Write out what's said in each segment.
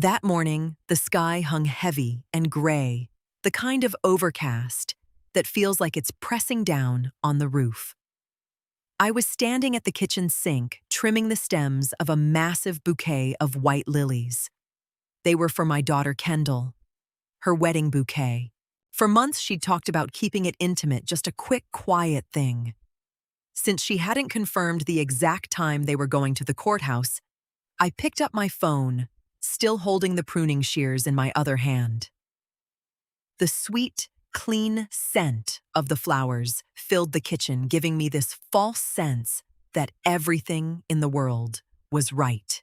That morning, the sky hung heavy and gray, the kind of overcast that feels like it's pressing down on the roof. I was standing at the kitchen sink, trimming the stems of a massive bouquet of white lilies. They were for my daughter Kendall, her wedding bouquet. For months, she'd talked about keeping it intimate, just a quick, quiet thing. Since she hadn't confirmed the exact time they were going to the courthouse, I picked up my phone, still holding the pruning shears in my other hand. The sweet, clean scent of the flowers filled the kitchen, giving me this false sense that everything in the world was right.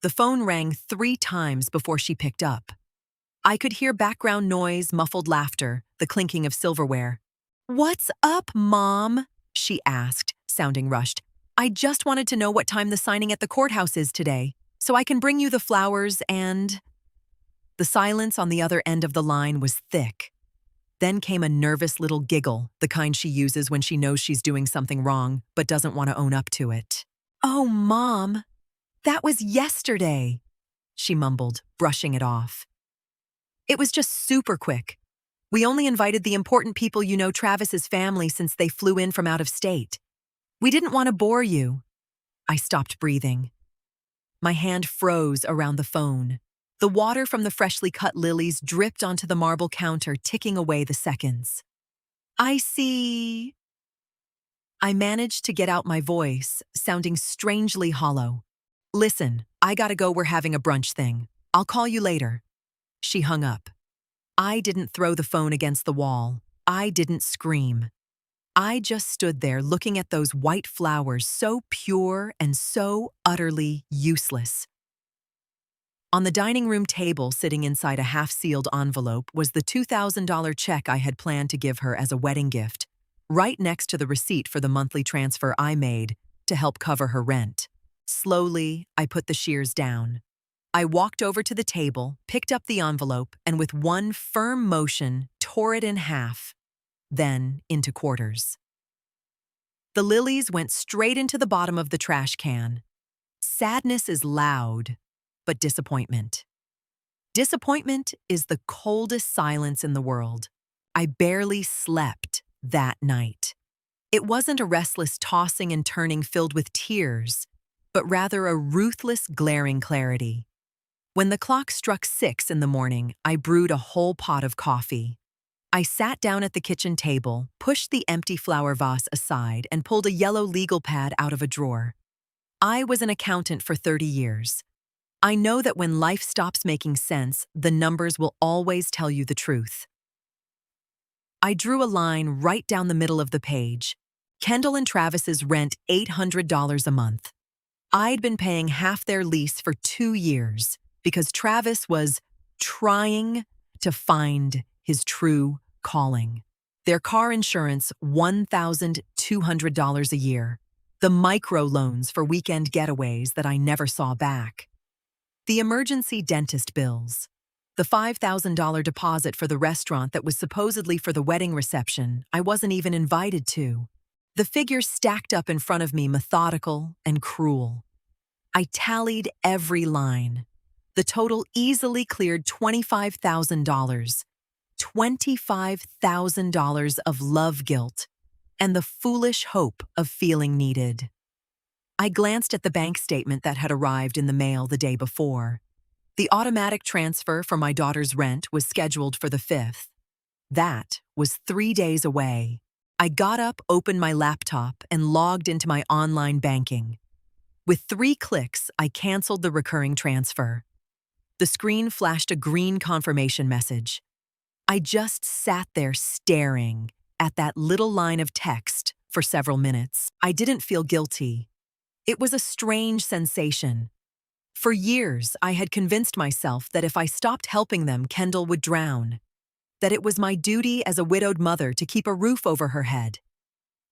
The phone rang 3 times before she picked up. I could hear background noise, muffled laughter, the clinking of silverware. "What's up, Mom?" she asked, sounding rushed. "I just wanted to know what time the signing at the courthouse is today, so I can bring you the flowers and—" The silence on the other end of the line was thick. Then came a nervous little giggle, the kind she uses when she knows she's doing something wrong but doesn't want to own up to it. "Oh, Mom, that was yesterday," she mumbled, brushing it off. "It was just super quick. We only invited the important people you know, Travis's family, since they flew in from out of state. We didn't want to bore you." I stopped breathing. My hand froze around the phone. The water from the freshly cut lilies dripped onto the marble counter, ticking away the seconds. "I see." I managed to get out my voice, sounding strangely hollow. "Listen, I gotta go, we're having a brunch thing. I'll call you later." She hung up. I didn't throw the phone against the wall. I didn't scream. I just stood there looking at those white flowers, so pure and so utterly useless. On the dining room table, sitting inside a half-sealed envelope, was the $2,000 check I had planned to give her as a wedding gift, right next to the receipt for the monthly transfer I made to help cover her rent. Slowly, I put the shears down. I walked over to the table, picked up the envelope, and with one firm motion, tore it in half, then into quarters. The lilies went straight into the bottom of the trash can. Sadness is loud, but disappointment. Disappointment is the coldest silence in the world. I barely slept that night. It wasn't a restless tossing and turning filled with tears, but rather a ruthless, glaring clarity. When the clock struck 6 in the morning, I brewed a whole pot of coffee. I sat down at the kitchen table, pushed the empty flower vase aside, and pulled a yellow legal pad out of a drawer. I was an accountant for 30 years. I know that when life stops making sense, the numbers will always tell you the truth. I drew a line right down the middle of the page. Kendall and Travis's rent $800 a month. I'd been paying half their lease for 2 years because Travis was trying to find his true calling. Their car insurance, $1,200 a year. The microloans for weekend getaways that I never saw back. The emergency dentist bills. The $5,000 deposit for the restaurant that was supposedly for the wedding reception I wasn't even invited to. The figures stacked up in front of me, methodical and cruel. I tallied every line. The total easily cleared $25,000. $25,000 of love guilt and the foolish hope of feeling needed. I glanced at the bank statement that had arrived in the mail the day before. The automatic transfer for my daughter's rent was scheduled for the 5th. That was 3 days away. I got up, opened my laptop, and logged into my online banking. With 3 clicks, I canceled the recurring transfer. The screen flashed a green confirmation message. I just sat there staring at that little line of text for several minutes. I didn't feel guilty. It was a strange sensation. For years, I had convinced myself that if I stopped helping them, Kendall would drown. That it was my duty as a widowed mother to keep a roof over her head.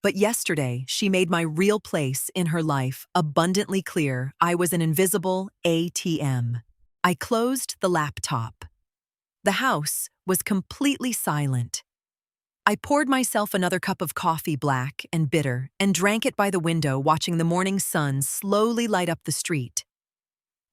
But yesterday, she made my real place in her life abundantly clear. I was an invisible ATM. I closed the laptop. The house was completely silent. I poured myself another cup of coffee, black and bitter, and drank it by the window, watching the morning sun slowly light up the street.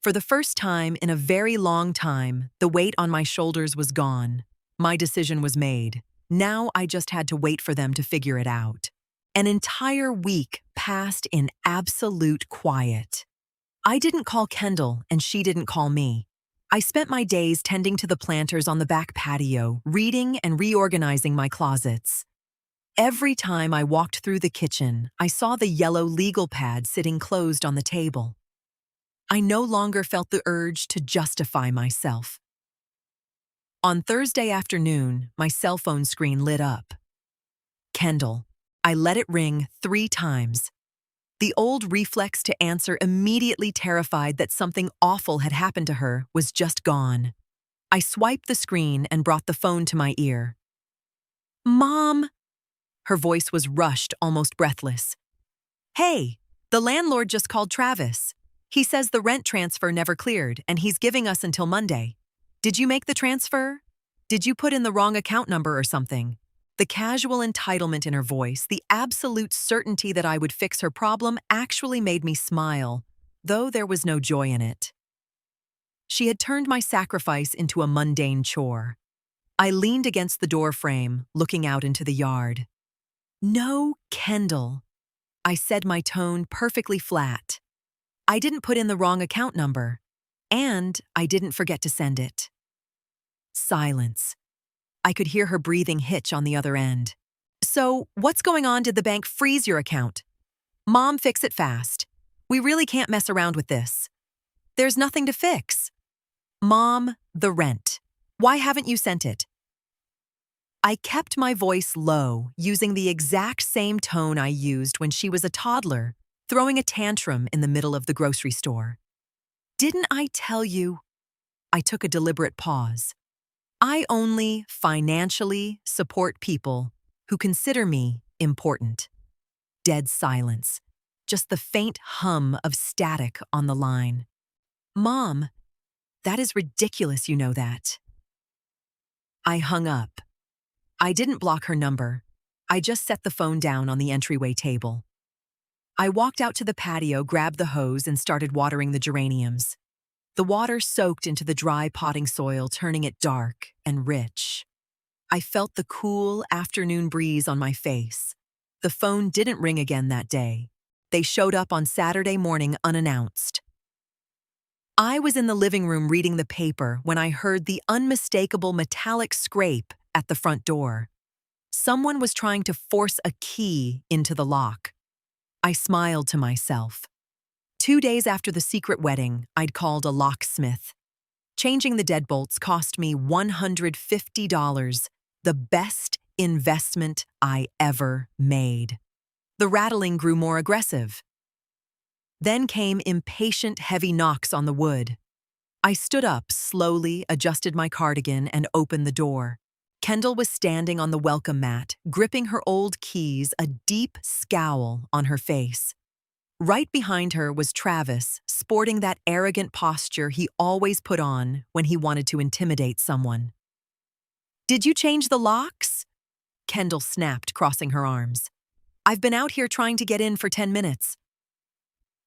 For the first time in a very long time, the weight on my shoulders was gone. My decision was made. Now I just had to wait for them to figure it out. An entire week passed in absolute quiet. I didn't call Kendall, and she didn't call me. I spent my days tending to the planters on the back patio, reading and reorganizing my closets. Every time I walked through the kitchen, I saw the yellow legal pad sitting closed on the table. I no longer felt the urge to justify myself. On Thursday afternoon, my cell phone screen lit up. Kendall. I let it ring 3 times. The old reflex to answer, immediately terrified that something awful had happened to her, was just gone. I swiped the screen and brought the phone to my ear. "Mom!" Her voice was rushed, almost breathless. "Hey, the landlord just called Travis. He says the rent transfer never cleared, and he's giving us until Monday. Did you make the transfer? Did you put in the wrong account number or something?" The casual entitlement in her voice, the absolute certainty that I would fix her problem, actually made me smile, though there was no joy in it. She had turned my sacrifice into a mundane chore. I leaned against the door frame, looking out into the yard. "No, Kendall," I said, my tone perfectly flat. "I didn't put in the wrong account number, and I didn't forget to send it." Silence. I could hear her breathing hitch on the other end. "So, what's going on? Did the bank freeze your account?" "Mom, fix it fast. We really can't mess around with this." "There's nothing to fix." "Mom, the rent. Why haven't you sent it?" I kept my voice low, using the exact same tone I used when she was a toddler, throwing a tantrum in the middle of the grocery store. "Didn't I tell you?" I took a deliberate pause. "I only financially support people who consider me important." Dead silence. Just the faint hum of static on the line. "Mom, that is ridiculous, you know that." I hung up. I didn't block her number. I just set the phone down on the entryway table. I walked out to the patio, grabbed the hose, and started watering the geraniums. The water soaked into the dry potting soil, turning it dark and rich. I felt the cool afternoon breeze on my face. The phone didn't ring again that day. They showed up on Saturday morning unannounced. I was in the living room reading the paper when I heard the unmistakable metallic scrape at the front door. Someone was trying to force a key into the lock. I smiled to myself. 2 days after the secret wedding, I'd called a locksmith. Changing the deadbolts cost me $150, the best investment I ever made. The rattling grew more aggressive. Then came impatient, heavy knocks on the wood. I stood up, slowly adjusted my cardigan, and opened the door. Kendall was standing on the welcome mat, gripping her old keys, a deep scowl on her face. Right behind her was Travis, sporting that arrogant posture he always put on when he wanted to intimidate someone. "Did you change the locks?" Kendall snapped, crossing her arms. "I've been out here trying to get in for 10 minutes.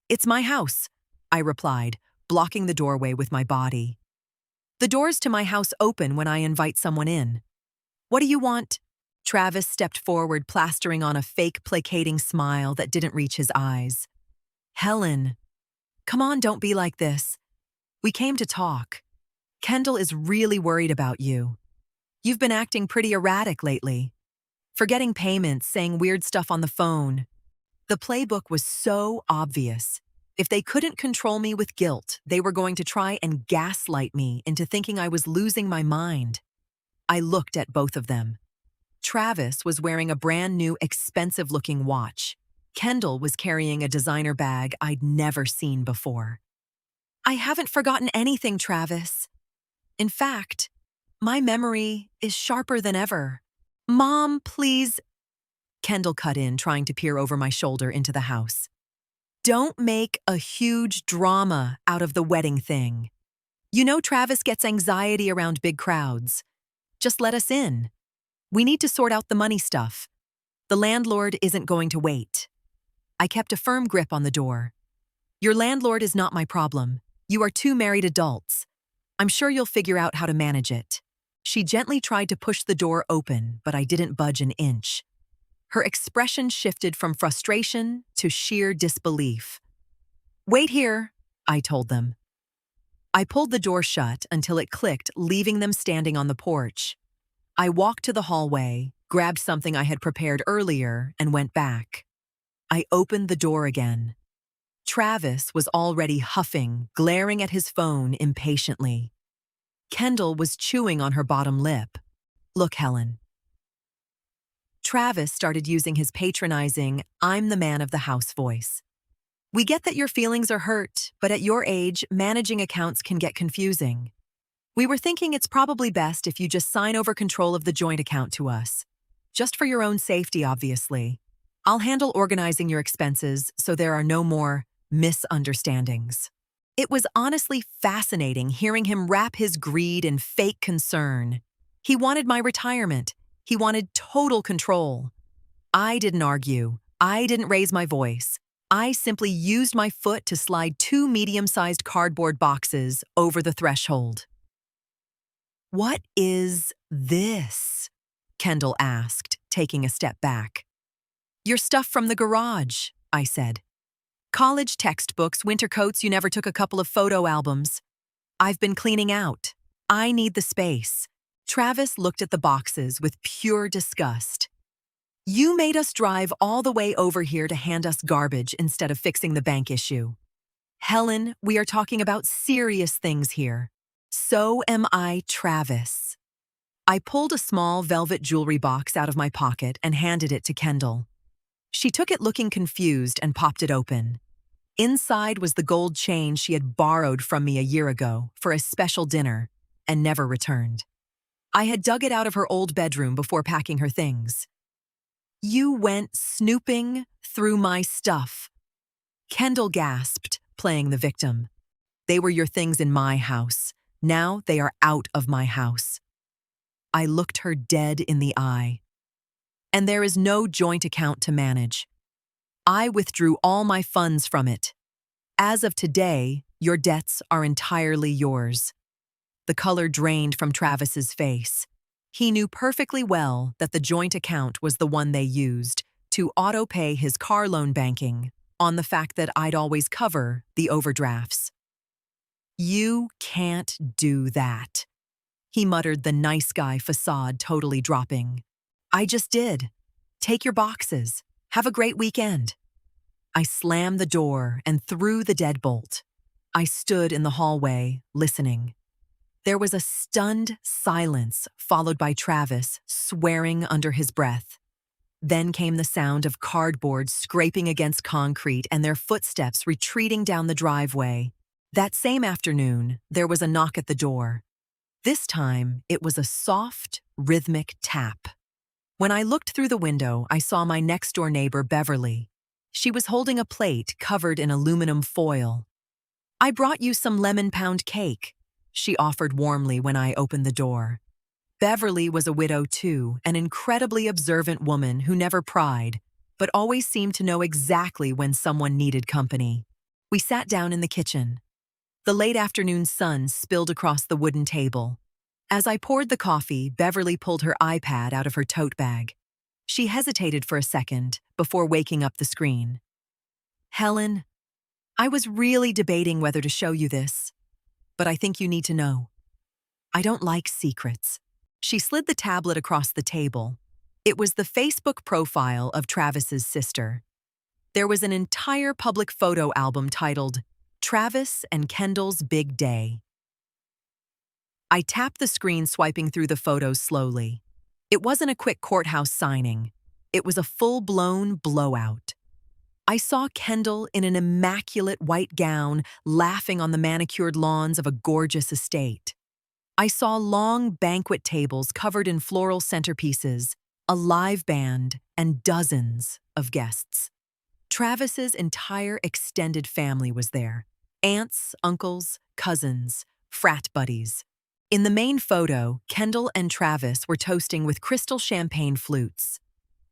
"It's my house," I replied, blocking the doorway with my body. "The doors to my house open when I invite someone in." "What do you want?" Travis stepped forward, plastering on a fake, placating smile that didn't reach his eyes. "Helen, come on, don't be like this. We came to talk. Kendall is really worried about you. You've been acting pretty erratic lately. Forgetting payments, saying weird stuff on the phone. The playbook was so obvious. If they couldn't control me with guilt, they were going to try and gaslight me into thinking I was losing my mind." I looked at both of them. Travis was wearing a brand new, expensive-looking watch. Kendall was carrying a designer bag I'd never seen before. "I haven't forgotten anything, Travis. In fact, my memory is sharper than ever." "Mom, please." Kendall cut in, trying to peer over my shoulder into the house. "Don't make a huge drama out of the wedding thing. You know Travis gets anxiety around big crowds. Just let us in. We need to sort out the money stuff. The landlord isn't going to wait." I kept a firm grip on the door. "Your landlord is not my problem. You are two married adults. I'm sure you'll figure out how to manage it." She gently tried to push the door open, but I didn't budge an inch. Her expression shifted from frustration to sheer disbelief. "Wait here," I told them. I pulled the door shut until it clicked, leaving them standing on the porch. I walked to the hallway, grabbed something I had prepared earlier, and went back. I opened the door again. Travis was already huffing, glaring at his phone impatiently. Kendall was chewing on her bottom lip. "Look, Helen." Travis started using his patronizing, "I'm the man of the house" voice. "We get that your feelings are hurt, but at your age, managing accounts can get confusing. We were thinking it's probably best if you just sign over control of the joint account to us. Just for your own safety, obviously. I'll handle organizing your expenses so there are no more misunderstandings." It was honestly fascinating hearing him wrap his greed in fake concern. He wanted my retirement. He wanted total control. I didn't argue. I didn't raise my voice. I simply used my foot to slide 2 medium-sized cardboard boxes over the threshold. "What is this?" Kendall asked, taking a step back. "Your stuff from the garage," I said. "College textbooks, winter coats, you never took a couple of photo albums. I've been cleaning out. I need the space." Travis looked at the boxes with pure disgust. "You made us drive all the way over here to hand us garbage instead of fixing the bank issue. Helen, we are talking about serious things here. So am I, Travis." I pulled a small velvet jewelry box out of my pocket and handed it to Kendall. She took it looking confused and popped it open. Inside was the gold chain she had borrowed from me a year ago for a special dinner and never returned. I had dug it out of her old bedroom before packing her things. "You went snooping through my stuff." Kendall gasped, playing the victim. "They were your things in my house. Now they are out of my house." I looked her dead in the eye. "And there is no joint account to manage. I withdrew all my funds from it. As of today, your debts are entirely yours." The color drained from Travis's face. He knew perfectly well that the joint account was the one they used to auto-pay his car loan banking on the fact that I'd always cover the overdrafts. "You can't do that," he muttered, the nice guy facade totally dropping. "I just did. Take your boxes. Have a great weekend." I slammed the door and threw the deadbolt. I stood in the hallway, listening. There was a stunned silence, followed by Travis swearing under his breath. Then came the sound of cardboard scraping against concrete and their footsteps retreating down the driveway. That same afternoon, there was a knock at the door. This time, it was a soft, rhythmic tap. When I looked through the window, I saw my next-door neighbor, Beverly. She was holding a plate covered in aluminum foil. "I brought you some lemon pound cake," she offered warmly when I opened the door. Beverly was a widow too, an incredibly observant woman who never pried, but always seemed to know exactly when someone needed company. We sat down in the kitchen. The late afternoon sun spilled across the wooden table. As I poured the coffee, Beverly pulled her iPad out of her tote bag. She hesitated for a second before waking up the screen. "Helen, I was really debating whether to show you this, but I think you need to know. I don't like secrets." She slid the tablet across the table. It was the Facebook profile of Travis's sister. There was an entire public photo album titled "Travis and Kendall's Big Day." I tapped the screen, swiping through the photos slowly. It wasn't a quick courthouse signing. It was a full-blown blowout. I saw Kendall in an immaculate white gown, laughing on the manicured lawns of a gorgeous estate. I saw long banquet tables covered in floral centerpieces, a live band, and dozens of guests. Travis's entire extended family was there. Aunts, uncles, cousins, frat buddies. In the main photo, Kendall and Travis were toasting with crystal champagne flutes.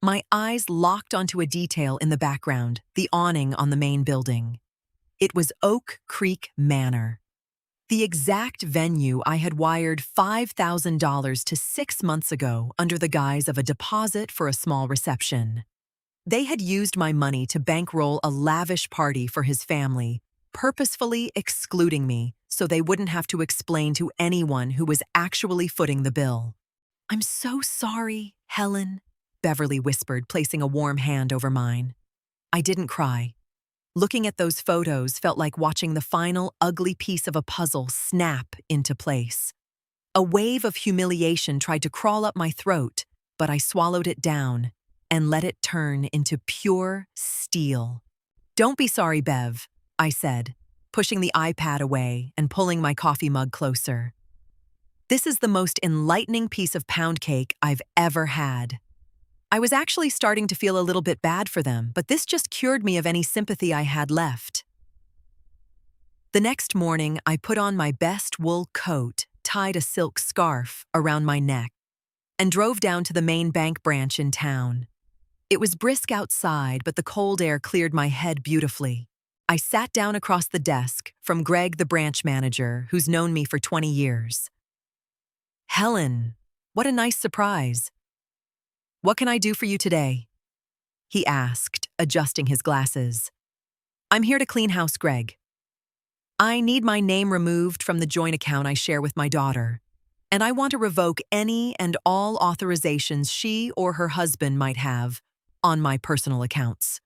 My eyes locked onto a detail in the background, the awning on the main building. It was Oak Creek Manor, The exact venue I had wired $5,000 to 6 months ago under the guise of a deposit for a small reception. They had used my money to bankroll a lavish party for his family, purposefully excluding me so they wouldn't have to explain to anyone who was actually footing the bill. "I'm so sorry, Helen," Beverly whispered, placing a warm hand over mine. I didn't cry. Looking at those photos felt like watching the final ugly piece of a puzzle snap into place. A wave of humiliation tried to crawl up my throat, but I swallowed it down and let it turn into pure steel. "Don't be sorry, Bev," I said, pushing the iPad away and pulling my coffee mug closer. "This is the most enlightening piece of pound cake I've ever had." I was actually starting to feel a little bit bad for them, but this just cured me of any sympathy I had left. The next morning, I put on my best wool coat, tied a silk scarf around my neck, and drove down to the main bank branch in town. It was brisk outside, but the cold air cleared my head beautifully. I sat down across the desk from Greg, the branch manager, who's known me for 20 years. "Helen, what a nice surprise. What can I do for you today?" he asked, adjusting his glasses. "I'm here to clean house, Greg. I need my name removed from the joint account I share with my daughter, and I want to revoke any and all authorizations she or her husband might have on my personal accounts."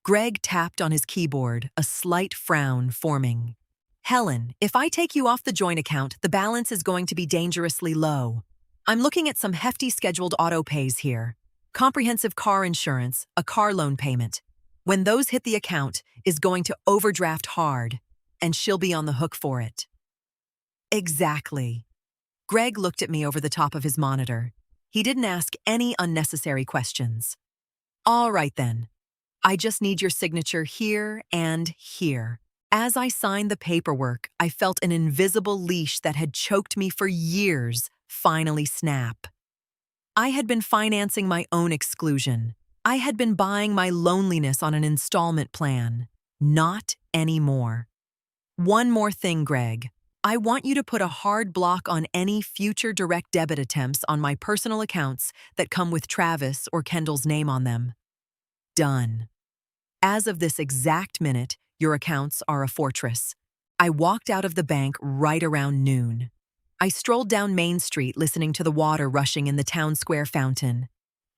Greg tapped on his keyboard, a slight frown forming. "Helen, if I take you off the joint account, the balance is going to be dangerously low. I'm looking at some hefty scheduled auto pays here. Comprehensive car insurance, a car loan payment. When those hit the account, is going to overdraft hard, and she'll be on the hook for it." "Exactly." Greg looked at me over the top of his monitor. He didn't ask any unnecessary questions. "All right then. I just need your signature here and here." As I signed the paperwork, I felt an invisible leash that had choked me for years finally snap. I had been financing my own exclusion. I had been buying my loneliness on an installment plan. Not anymore. "One more thing, Greg. I want you to put a hard block on any future direct debit attempts on my personal accounts that come with Travis or Kendall's name on them." "Done. As of this exact minute, your accounts are a fortress." I walked out of the bank right around noon. I strolled down Main Street listening to the water rushing in the town square fountain.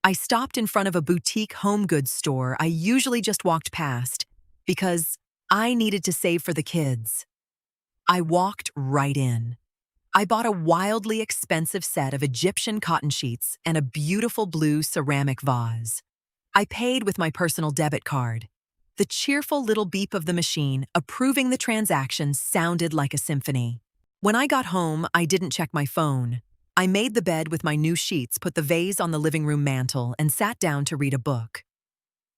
I stopped in front of a boutique home goods store I usually just walked past because I needed to save for the kids. I walked right in. I bought a wildly expensive set of Egyptian cotton sheets and a beautiful blue ceramic vase. I paid with my personal debit card. The cheerful little beep of the machine approving the transaction sounded like a symphony. When I got home, I didn't check my phone. I made the bed with my new sheets, put the vase on the living room mantel, and sat down to read a book.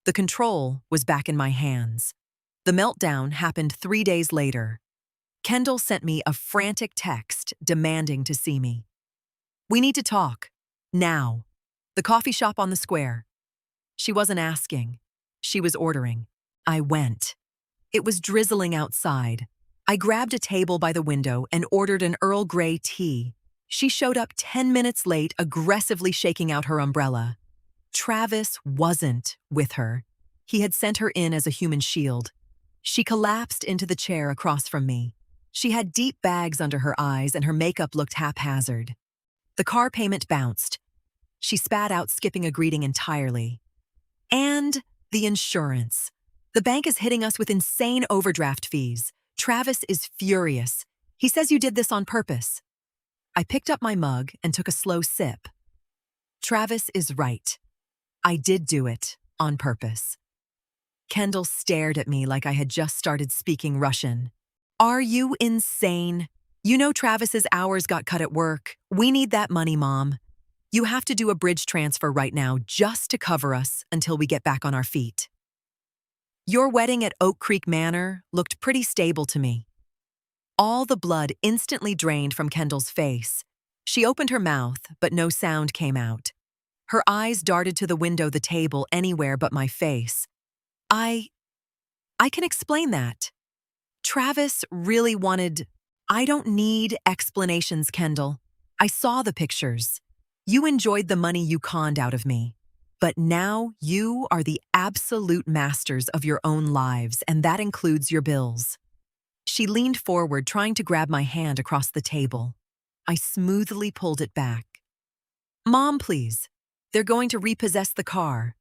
The control was back in my hands. The meltdown happened 3 days later. Kendall sent me a frantic text demanding to see me. "We need to talk. Now. The coffee shop on the square." She wasn't asking. She was ordering. I went. It was drizzling outside. I grabbed a table by the window and ordered an Earl Grey tea. She showed up 10 minutes late, aggressively shaking out her umbrella. Travis wasn't with her. He had sent her in as a human shield. She collapsed into the chair across from me. She had deep bags under her eyes and her makeup looked haphazard. The car payment bounced. She spat out, skipping a greeting entirely. "And the insurance. The bank is hitting us with insane overdraft fees. Travis is furious. He says you did this on purpose." I picked up my mug and took a slow sip. Travis is right. I did do it on purpose. Kendall stared at me like I had just started speaking Russian. "Are you insane? You know Travis's hours got cut at work. We need that money, Mom. You have to do a bridge transfer right now just to cover us until we get back on our feet." Your wedding at Oak Creek Manor looked pretty stable to me. All the blood instantly drained from Kendall's face. She opened her mouth, but no sound came out. Her eyes darted to the window, the table, anywhere but my face. I can explain that. Travis really wanted I don't need explanations, Kendall. I saw the pictures. You enjoyed the money you conned out of me. But now you are the absolute masters of your own lives, and that includes your bills. She leaned forward, trying to grab my hand across the table. I smoothly pulled it back. Mom, please. They're going to repossess the car.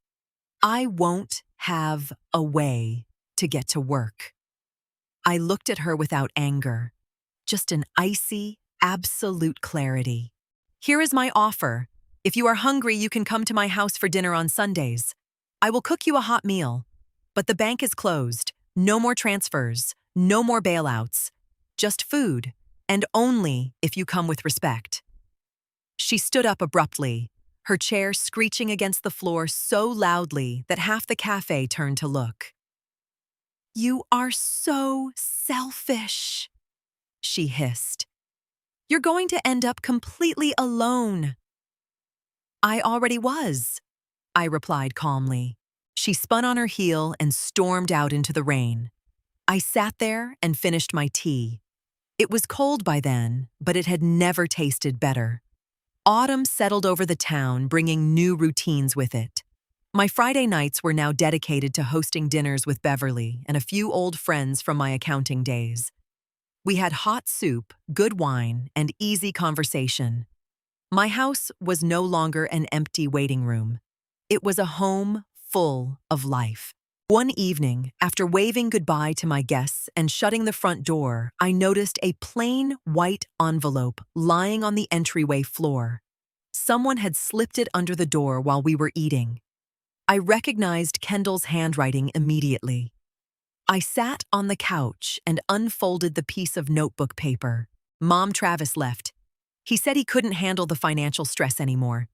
I won't have a way to get to work. I looked at her without anger, just an icy, absolute clarity. Here is my offer. If you are hungry, you can come to my house for dinner on Sundays. I will cook you a hot meal. But the bank is closed. No more transfers. No more bailouts. Just food, and only if you come with respect. She stood up abruptly, her chair screeching against the floor so loudly that half the cafe turned to look. You are so selfish, she hissed. You're going to end up completely alone. I already was, I replied calmly. She spun on her heel and stormed out into the rain. I sat there and finished my tea. It was cold by then, but it had never tasted better. Autumn settled over the town, bringing new routines with it. My Friday nights were now dedicated to hosting dinners with Beverly and a few old friends from my accounting days. We had hot soup, good wine, and easy conversation. My house was no longer an empty waiting room. It was a home full of life. One evening, after waving goodbye to my guests and shutting the front door, I noticed a plain white envelope lying on the entryway floor. Someone had slipped it under the door while we were eating. I recognized Kendall's handwriting immediately. I sat on the couch and unfolded the piece of notebook paper. Mom Travis left. He said he couldn't handle the financial stress anymore.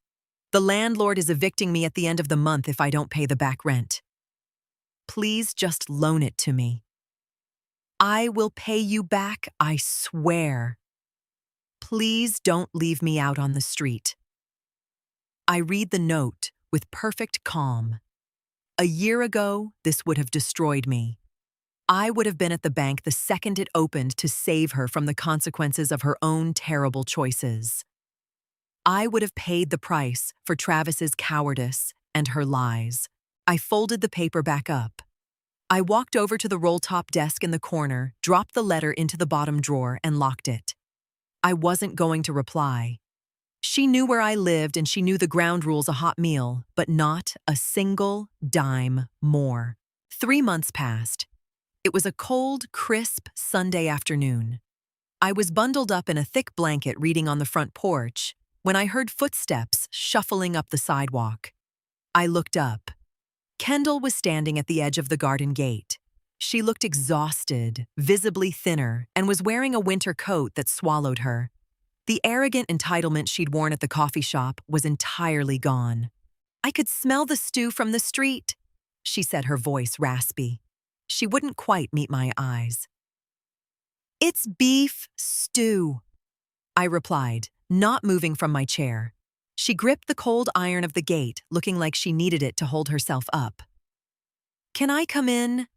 The landlord is evicting me at the end of the month if I don't pay the back rent. Please just loan it to me. I will pay you back, I swear. Please don't leave me out on the street. I read the note with perfect calm. A year ago, this would have destroyed me. I would have been at the bank the second it opened to save her from the consequences of her own terrible choices. I would have paid the price for Travis's cowardice and her lies. I folded the paper back up. I walked over to the roll-top desk in the corner, dropped the letter into the bottom drawer, and locked it. I wasn't going to reply. She knew where I lived and she knew the ground rules a hot meal, but not a single dime more. 3 months passed. It was a cold, crisp Sunday afternoon. I was bundled up in a thick blanket reading on the front porch when I heard footsteps shuffling up the sidewalk. I looked up. Kendall was standing at the edge of the garden gate. She looked exhausted, visibly thinner, and was wearing a winter coat that swallowed her. The arrogant entitlement she'd worn at the coffee shop was entirely gone. I could smell the stew from the street, she said, her voice raspy. She wouldn't quite meet my eyes. It's beef stew, I replied, not moving from my chair. She gripped the cold iron of the gate, looking like she needed it to hold herself up. Can I come in?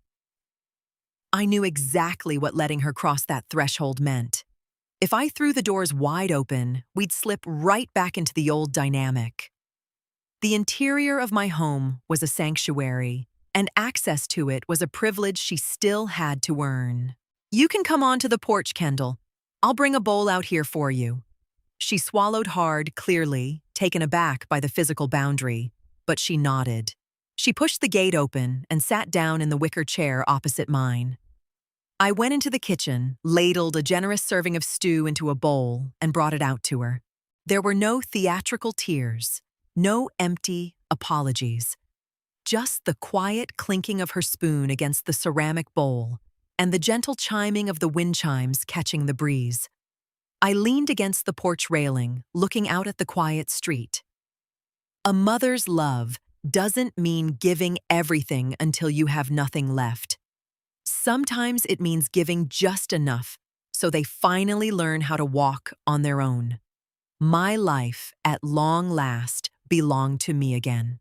I knew exactly what letting her cross that threshold meant. If I threw the doors wide open, we'd slip right back into the old dynamic. The interior of my home was a sanctuary, and access to it was a privilege she still had to earn. You can come onto the porch, Kendall. I'll bring a bowl out here for you. She swallowed hard, clearly, taken aback by the physical boundary, but she nodded. She pushed the gate open and sat down in the wicker chair opposite mine. I went into the kitchen, ladled a generous serving of stew into a bowl, and brought it out to her. There were no theatrical tears, no empty apologies. Just the quiet clinking of her spoon against the ceramic bowl and the gentle chiming of the wind chimes catching the breeze. I leaned against the porch railing, looking out at the quiet street. A mother's love doesn't mean giving everything until you have nothing left. Sometimes it means giving just enough so they finally learn how to walk on their own. My life, at long last, belonged to me again.